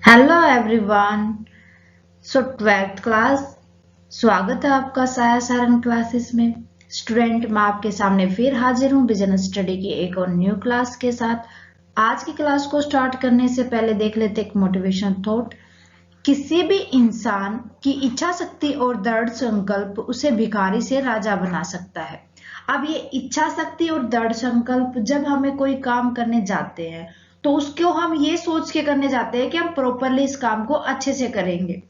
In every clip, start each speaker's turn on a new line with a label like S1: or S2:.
S1: Hello everyone. सो 12th class, स्वागत है आपका साया सारंग क्लासेस में। स्टूडेंट, मैं आपके सामने फिर हाजिर हूँ बिजनेस स्टडी की एक और न्यू क्लास के साथ। आज की क्लास को स्टार्ट करने से पहले देख लेते एक मोटिवेशन थॉट। किसी भी इंसान की इच्छा शक्ति और दृढ़ संकल्प उसे भिखारी से राजा बना सकता है। अब ये इच्छा शक्ति और दृढ़ संकल्प, जब हमें कोई काम करने जाते हैं तो उसको हम ये सोच के करने जाते हैं कि हम प्रॉपरली इस काम को अच्छे से करेंगे।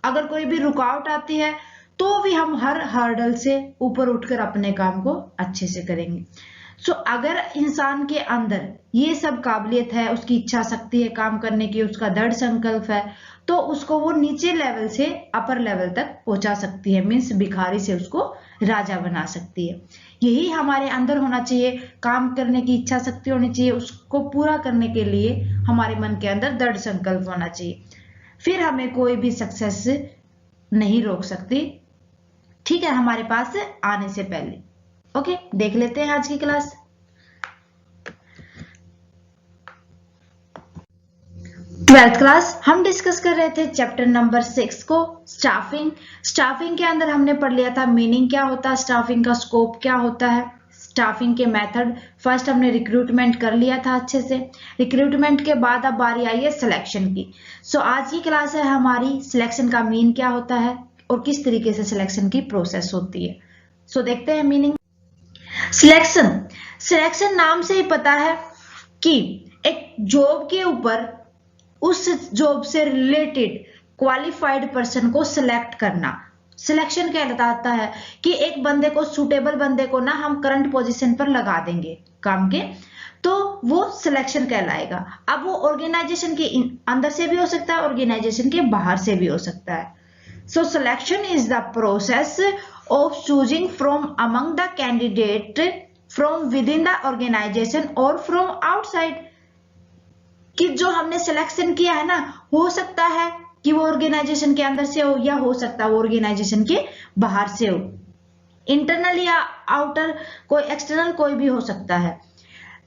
S1: अगर कोई भी रुकावट आती है तो भी हम हर हर्डल से ऊपर उठकर अपने काम को अच्छे से करेंगे। अगर इंसान के अंदर ये सब काबिलियत है, उसकी इच्छा शक्ति है काम करने की, उसका दृढ़ संकल्प है, तो उसको वो नीचे लेवल से अपर लेवल तक पहुंचा सकती है। मीन्स भिखारी से उसको राजा बना सकती है। यही हमारे अंदर होना चाहिए। काम करने की इच्छा शक्ति होनी चाहिए, उसको पूरा करने के लिए हमारे मन के अंदर दृढ़ संकल्प होना चाहिए। फिर हमें कोई भी सक्सेस नहीं रोक सकती, ठीक है, हमारे पास आने से पहले। ओके, देख लेते हैं आज की क्लास। ट्वेल्थ क्लास हम डिस्कस कर रहे थे चैप्टर नंबर 6 को, स्टाफिंग। स्टाफिंग के अंदर हमने पढ़ लिया था मीनिंग क्या होता है, स्टाफिंग का स्कोप क्या होता है, स्टाफिंग के मेथड। फर्स्ट हमने रिक्रूटमेंट कर लिया था अच्छे से। रिक्रूटमेंट के बाद अब बारी आई है सिलेक्शन की। आज की क्लास है हमारी सिलेक्शन का मीन क्या होता है और किस तरीके से सिलेक्शन की प्रोसेस होती है। देखते हैं मीनिंग। सिलेक्शन, सिलेक्शन नाम से ही पता है कि एक जॉब के ऊपर उस जॉब से रिलेटेड क्वालिफाइड पर्सन को सिलेक्ट करना। सिलेक्शन कहलाता है कि एक बंदे को, सुटेबल बंदे को ना हम करंट पोजीशन पर लगा देंगे काम के, तो वो सिलेक्शन कहलाएगा। अब वो ऑर्गेनाइजेशन के अंदर से भी हो सकता है, ऑर्गेनाइजेशन के बाहर से भी हो सकता है। Selection is the process of choosing from among the candidate from within the organization or from outside। कि जो हमने सिलेक्शन किया है ना, हो सकता है कि वो ऑर्गेनाइजेशन के अंदर से हो या हो सकता है वो ऑर्गेनाइजेशन के बाहर से हो। इंटरनल या आउटर, कोई एक्सटर्नल कोई भी हो सकता है।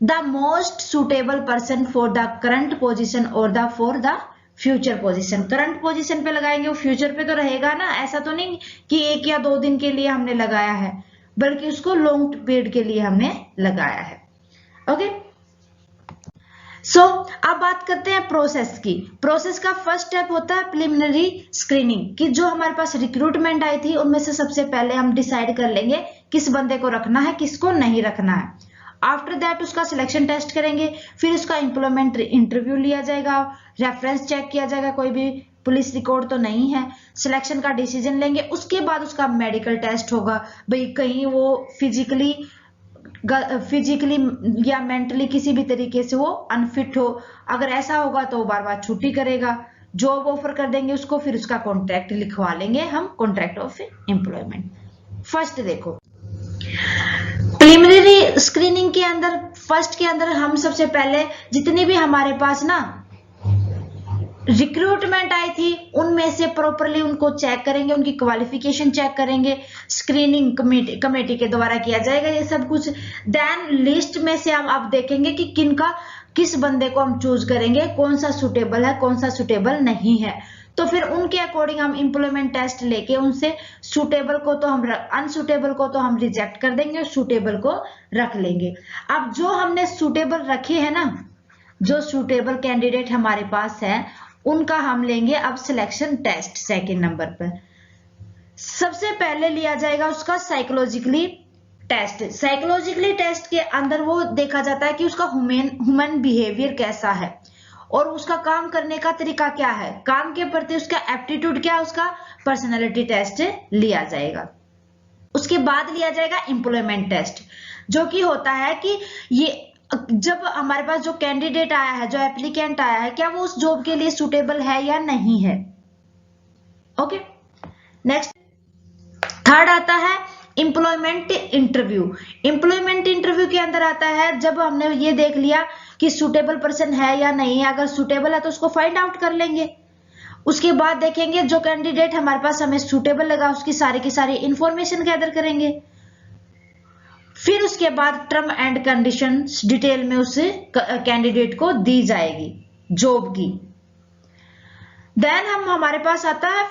S1: The most suitable person for the current position और the for the future position. Current position पे लगाएंगे, वो फ्यूचर पे तो रहेगा ना। ऐसा तो नहीं कि 1 या 2 दिन के लिए हमने लगाया है, बल्कि उसको लॉन्ग पीरियड के लिए हमने लगाया है। ओके, अब बात करते हैं प्रोसेस की। प्रोसेस का फर्स्ट स्टेप होता है प्रिलिमिनरी स्क्रीनिंग, कि जो हमारे पास रिक्रूटमेंट आई थी उनमें से सबसे पहले हम डिसाइड कर लेंगे किस बंदे को रखना है, किसको नहीं रखना है। आफ्टर दैट उसका सिलेक्शन टेस्ट करेंगे, फिर उसका एम्प्लॉयमेंट इंटरव्यू लिया जाएगा, रेफरेंस चेक किया जाएगा, कोई भी पुलिस रिकॉर्ड तो नहीं है। सिलेक्शन का डिसीजन लेंगे, उसके बाद उसका मेडिकल टेस्ट होगा। भाई कहीं वो फिजिकली या मेंटली किसी भी तरीके से वो अनफिट हो, अगर ऐसा होगा तो वो बार बार छुट्टी करेगा। जॉब ऑफर कर देंगे उसको, फिर उसका कॉन्ट्रैक्ट लिखवा लेंगे हम, कॉन्ट्रैक्ट ऑफ एम्प्लॉयमेंट। फर्स्ट देखो, प्रिलिमिनरी स्क्रीनिंग के अंदर, फर्स्ट के अंदर हम सबसे पहले जितनी भी हमारे पास ना रिक्रूटमेंट आई थी उनमें से प्रॉपरली उनको चेक करेंगे, उनकी क्वालिफिकेशन चेक करेंगे, स्क्रीनिंग कमेटी के द्वारा किया जाएगा ये सब कुछ। देन लिस्ट में से हम अब देखेंगे कि किस बंदे को हम चूज करेंगे, कौन सा सुटेबल है, कौन सा सुटेबल नहीं है। तो फिर उनके अकॉर्डिंग हम इंप्लॉयमेंट टेस्ट लेके उनसे सुटेबल को तो हम अनसुटेबल को तो हम रिजेक्ट कर देंगे और सुटेबल को रख लेंगे। अब जो हमने सुटेबल रखे हैं ना, जो सुटेबल कैंडिडेट हमारे पास है, उनका हम लेंगे अब सिलेक्शन टेस्ट। सेकंड नंबर पर सबसे पहले लिया जाएगा उसका साइकोलॉजिकली टेस्ट। साइकोलॉजिकली टेस्ट के अंदर वो देखा जाता है कि उसका ह्यूमन बिहेवियर कैसा है और उसका काम करने का तरीका क्या है, काम के प्रति उसका एप्टीट्यूड क्या है, उसका पर्सनैलिटी टेस्ट लिया जाएगा। उसके बाद लिया जाएगा एम्प्लॉयमेंट टेस्ट, जो कि होता है कि ये जब हमारे पास जो कैंडिडेट आया है, जो एप्लीकेंट आया है, क्या वो उस जॉब के लिए सुटेबल है या नहीं है। ओके, नेक्स्ट थर्ड आता है एम्प्लॉयमेंट इंटरव्यू। एम्प्लॉयमेंट इंटरव्यू के अंदर आता है जब हमने ये देख लिया कि सुटेबल पर्सन है या नहीं है, अगर सुटेबल है तो उसको फाइंड आउट कर लेंगे। उसके बाद देखेंगे जो कैंडिडेट हमारे पास हमें सुटेबल लगा, उसकी सारी की सारी इंफॉर्मेशन गैदर करेंगे। फिर उसके बाद टर्म एंड कंडीशंस डिटेल में उस कैंडिडेट को दी जाएगी जॉब की। देन हमारे पास आता है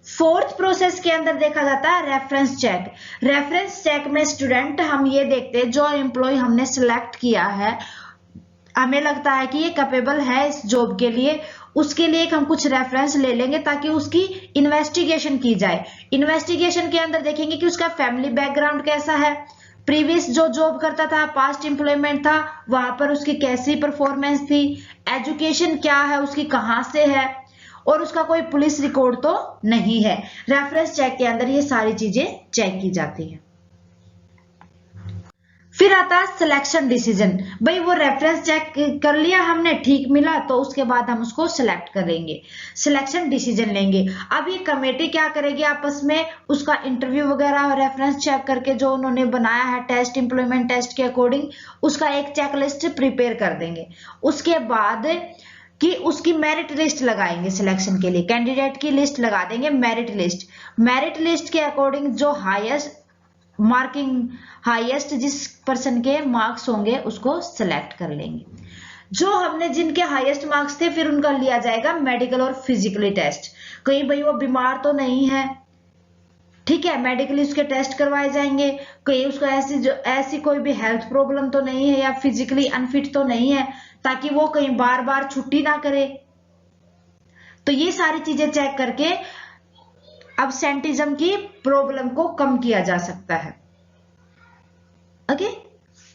S1: फोर्थ प्रोसेस के अंदर देखा जाता है रेफरेंस चेक। रेफरेंस चेक में स्टूडेंट हम ये देखते हैं जो एम्प्लॉय हमने सिलेक्ट किया है, हमें लगता है कि ये कैपेबल है इस जॉब के लिए, उसके लिए हम कुछ रेफरेंस ले लेंगे ताकि उसकी इन्वेस्टिगेशन की जाए। इन्वेस्टिगेशन के अंदर देखेंगे कि उसका फैमिली बैकग्राउंड कैसा है, प्रीवियस जो जॉब करता था, पास्ट एम्प्लॉयमेंट था, वहां पर उसकी कैसी परफॉर्मेंस थी, एजुकेशन क्या है उसकी, कहां से है, और उसका कोई पुलिस रिकॉर्ड तो नहीं है। रेफरेंस चेक के अंदर ये सारी चीजें चेक की जाती है। फिर आता है सिलेक्शन डिसीजन। भाई वो रेफरेंस चेक कर लिया हमने, ठीक मिला, तो उसके बाद हम उसको सिलेक्ट करेंगे, सिलेक्शन डिसीजन लेंगे। अब ये कमेटी क्या करेगी, आपस में उसका इंटरव्यू वगैरह रेफरेंस चेक करके जो उन्होंने बनाया है टेस्ट, एम्प्लॉयमेंट टेस्ट के अकॉर्डिंग उसका एक चेकलिस्ट प्रिपेयर कर देंगे। उसके बाद कि उसकी मेरिट लिस्ट लगाएंगे, सिलेक्शन के लिए कैंडिडेट की लिस्ट लगा देंगे, मेरिट लिस्ट के अकॉर्डिंग जो हाईएस्ट जिस पर्सन के मार्क्स होंगे उसको सिलेक्ट कर लेंगे। जो हमने जिनके हाईएस्ट मार्क्स थे फिर उनका लिया जाएगा मेडिकल और फिजिकली टेस्ट। कहीं भाई वो बीमार तो नहीं है, ठीक है, मेडिकली उसके टेस्ट करवाए जाएंगे। कहीं उसको ऐसी कोई भी हेल्थ प्रॉब्लम तो नहीं है या फिजिकली अनफिट तो नहीं है, ताकि वो कहीं बार बार छुट्टी ना करे। तो ये सारी चीजें चेक करके अब्सेंटिज्म की प्रॉब्लम को कम किया जा सकता है। ओके,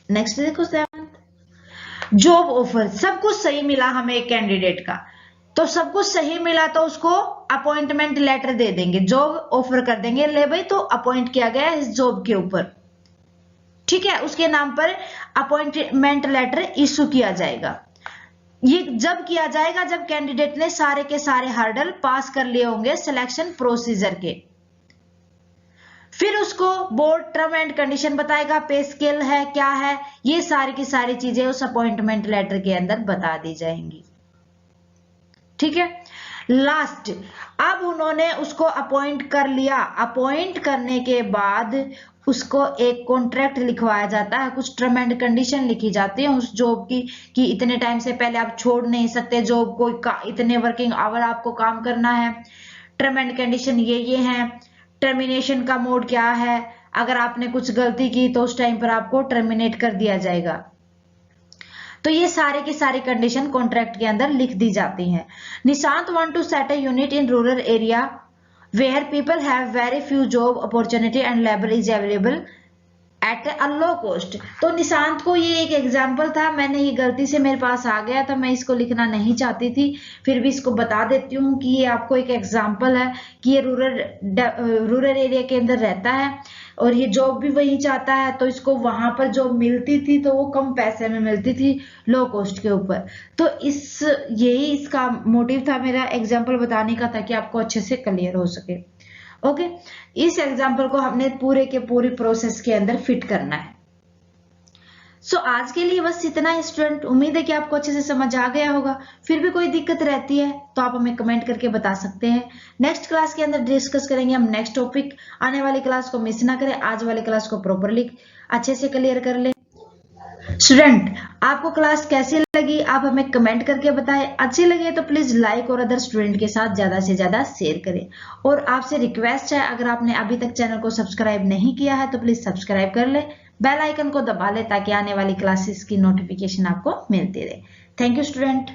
S1: नेक्स्ट देखो 7th, जॉब ऑफर। सब कुछ सही मिला हमें एक कैंडिडेट का, तो सब कुछ सही मिला तो उसको अपॉइंटमेंट लेटर दे देंगे, जॉब ऑफर कर देंगे, ले भाई तो अपॉइंट किया गया इस जॉब के ऊपर, ठीक है, उसके नाम पर अपॉइंटमेंट लेटर इशू किया जाएगा। ये जब किया जाएगा जब कैंडिडेट ने सारे के सारे हर्डल पास कर लिए होंगे सिलेक्शन प्रोसीजर के। फिर उसको बोर्ड टर्म एंड कंडीशन बताएगा, पे स्केल है क्या है, ये सारी की सारी चीजें उस अपॉइंटमेंट लेटर के अंदर बता दी जाएंगी, ठीक है। लास्ट, अब उन्होंने उसको अपॉइंट कर लिया, अपॉइंट करने के बाद उसको एक कॉन्ट्रैक्ट लिखवाया जाता है, कुछ टर्म एंड कंडीशन लिखी जाती है उस जॉब की कि इतने टाइम से पहले आप छोड़ नहीं सकते जॉब को, इतने वर्किंग आवर आपको काम करना है, टर्म एंड कंडीशन ये हैं, टर्मिनेशन का मोड क्या है, अगर आपने कुछ गलती की तो उस टाइम पर आपको टर्मिनेट कर दिया जाएगा। तो ये सारे की सारी कंडीशन कॉन्ट्रैक्ट के अंदर लिख दी जाती हैं। Nishant want to set a unit in rural area where people have very few job opportunity and labour is available at a low cost. तो निशांत को ये एक एग्जाम्पल था, मैंने ये गलती से मेरे पास आ गया था, मैं इसको लिखना नहीं चाहती थी, फिर भी इसको बता देती हूँ कि ये आपको एक एग्जाम्पल है कि ये रूरल एरिया के अंदर रहता है और ये जॉब भी वही चाहता है, तो इसको वहां पर जॉब मिलती थी तो वो कम पैसे में मिलती थी लो कॉस्ट के ऊपर। तो यही इसका मोटिव था मेरा एग्जाम्पल बताने का, ताकि आपको अच्छे से क्लियर हो सके। ओके, इस एग्जाम्पल को हमने पूरे के पूरी प्रोसेस के अंदर फिट करना है। सो आज के लिए बस इतना ही स्टूडेंट, उम्मीद है कि आपको अच्छे से समझ आ गया होगा। फिर भी कोई दिक्कत रहती है तो आप हमें कमेंट करके बता सकते हैं। नेक्स्ट क्लास के अंदर डिस्कस करेंगे हम नेक्स्ट टॉपिक। आने वाली क्लास को मिस ना करें, आज वाली क्लास को प्रॉपरली अच्छे से क्लियर कर लें। स्टूडेंट, आपको क्लास कैसी लगी आप हमें कमेंट करके बताएं। अच्छी लगे तो प्लीज लाइक और अदर स्टूडेंट के साथ ज्यादा से ज्यादा शेयर करें। और आपसे रिक्वेस्ट है, अगर आपने अभी तक चैनल को सब्सक्राइब नहीं किया है तो प्लीज सब्सक्राइब कर ले, बेल आइकन को दबा ले ताकि आने वाली क्लासेस की नोटिफिकेशन आपको मिलती रहे। Thank you student.